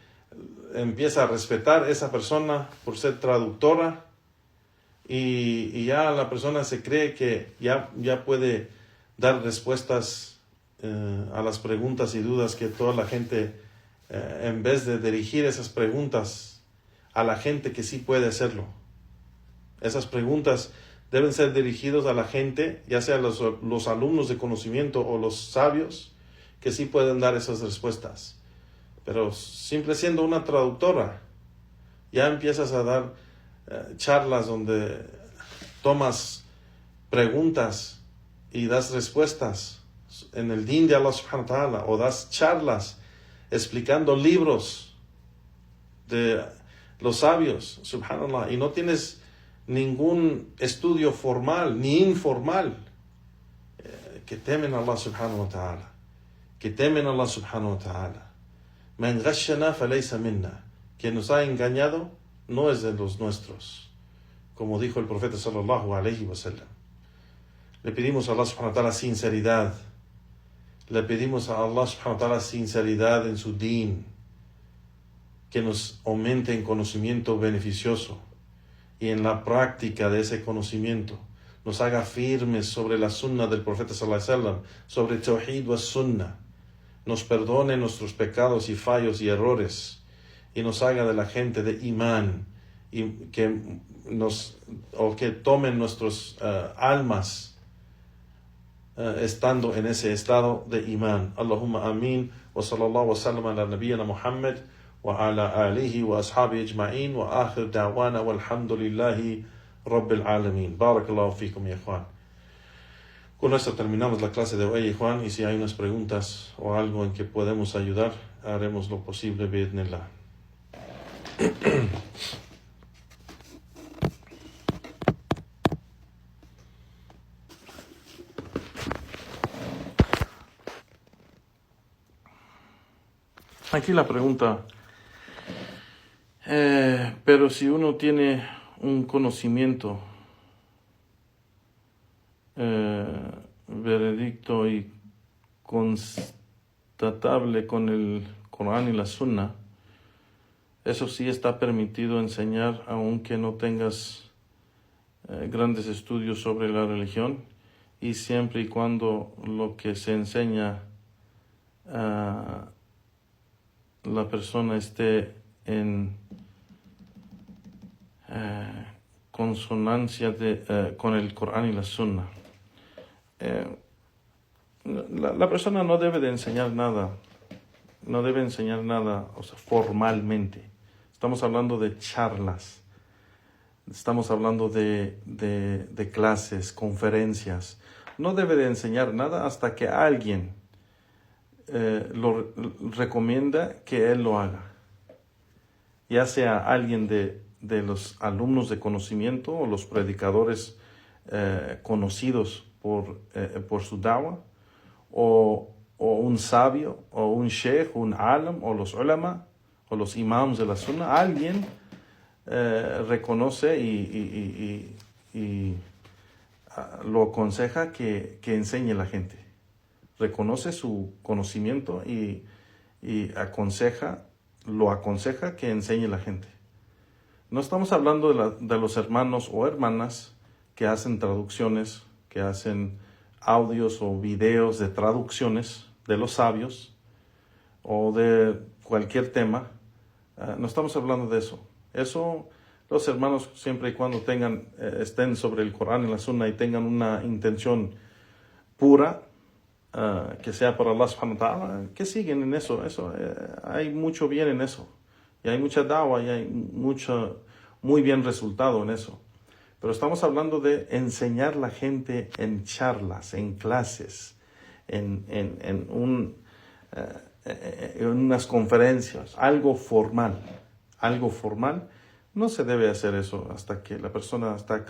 empieza a respetar a esa persona por ser traductora y ya la persona se cree que ya puede dar respuestas a las preguntas y dudas que toda la gente, en vez de dirigir esas preguntas a la gente que sí puede hacerlo. Esas preguntas deben ser dirigidos a la gente, ya sea los alumnos de conocimiento o los sabios, que sí pueden dar esas respuestas. Pero simple siendo una traductora, ya empiezas a dar charlas donde tomas preguntas y das respuestas en el din de Allah subhanahu wa ta'ala, o das charlas explicando libros de los sabios, subhanallah, y no tienes ningún estudio formal ni informal, que temen a Allah subhanahu wa ta'ala, que temen a Allah subhanahu wa ta'ala. Man ghashana falaysa minna, quien nos ha engañado no es de los nuestros, como dijo el profeta sallallahu alayhi wa sallam. Le pedimos a Allah subhanahu wa ta'ala sinceridad, le pedimos a Allah subhanahu wa ta'ala sinceridad en su din, que nos aumente en conocimiento beneficioso y en la práctica de ese conocimiento nos haga firmes sobre la sunna del profeta sallallahu alaihi wasallam, sobre tawhid wa sunnah, nos perdone nuestros pecados y fallos y errores y nos haga de la gente de imán y que tomen nuestras almas estando en ese estado de imán. Allahumma amin wa sallallahu wa sallam ala nabiyyina Muhammad wa ala alihi wa ashabi ajma'in wa akhir da'wana walhamdulillahi rabbil alamin. Barakallahu fikum ya ikhwan. Con esto terminamos la clase de hoy, Juan, y si hay unas preguntas o algo en que podemos ayudar, haremos lo posible, bi'idhnillah. Aquí la pregunta, pero si uno tiene un conocimiento veredicto y constatable con el Corán y la Sunna, eso sí está permitido enseñar aunque no tengas grandes estudios sobre la religión, y siempre y cuando lo que se enseña la persona esté en consonancia con el Corán y la Sunna. La persona no debe de enseñar nada, o sea, formalmente. Estamos hablando de charlas, estamos hablando de clases, conferencias. No debe de enseñar nada hasta que alguien lo recomienda que él lo haga, ya sea alguien de los alumnos de conocimiento o los predicadores conocidos por su da'wah, o un sabio, o un sheikh, un alam, o los ulama, o los imams de la sunna. Alguien reconoce y lo aconseja que enseñe a la gente. Reconoce su conocimiento y lo aconseja que enseñe a la gente. No estamos hablando de los hermanos o hermanas que hacen traducciones, que hacen audios o videos de traducciones de los sabios o de cualquier tema. No estamos hablando de eso. Eso, los hermanos, siempre y cuando estén sobre el Corán y la Sunna y tengan una intención pura, que sea por Allah subhanahu wa ta'ala, que siguen en eso. Hay mucho bien en eso. Y hay mucha da'wah y hay muy bien resultado en eso. Pero estamos hablando de enseñar a la gente en charlas, en clases, en unas conferencias, algo formal. No se debe hacer eso hasta que la persona está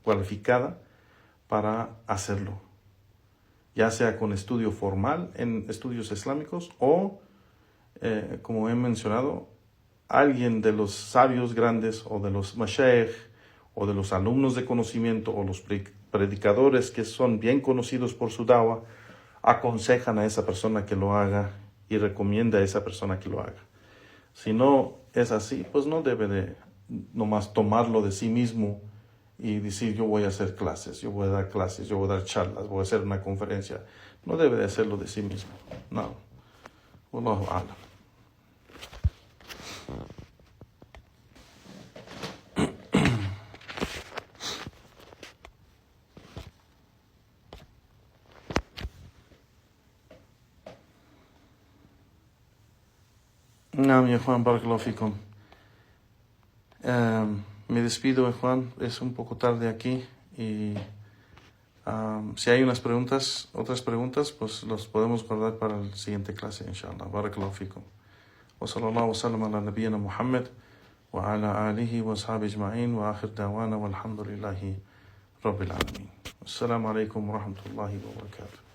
cualificada para hacerlo, ya sea con estudio formal en estudios islámicos o, como he mencionado, alguien de los sabios grandes o de los mashayikh o de los alumnos de conocimiento o los predicadores que son bien conocidos por su da'wah, aconsejan a esa persona que lo haga y recomienda a esa persona que lo haga. Si no es así, pues no debe de nomás tomarlo de sí mismo y decir yo voy a hacer clases, yo voy a dar clases, yo voy a dar charlas, voy a hacer una conferencia. No debe de hacerlo de sí mismo. No. Wallahu a'lam. No, mi Juan, barakallahu fikum. Me despido, Juan. Es un poco tarde aquí y si hay otras preguntas, pues los podemos guardar para la siguiente clase, inshallah. Barakallahu fikum. Wa sallallahu wa sallam ala nabiyyina Muhammad wa ala alihi wa ashabi ajma'in wa akhir da'wana walhamdulillahi rabbil alamin. Assalamu alaikum wa rahmatullahi wa barakatuh.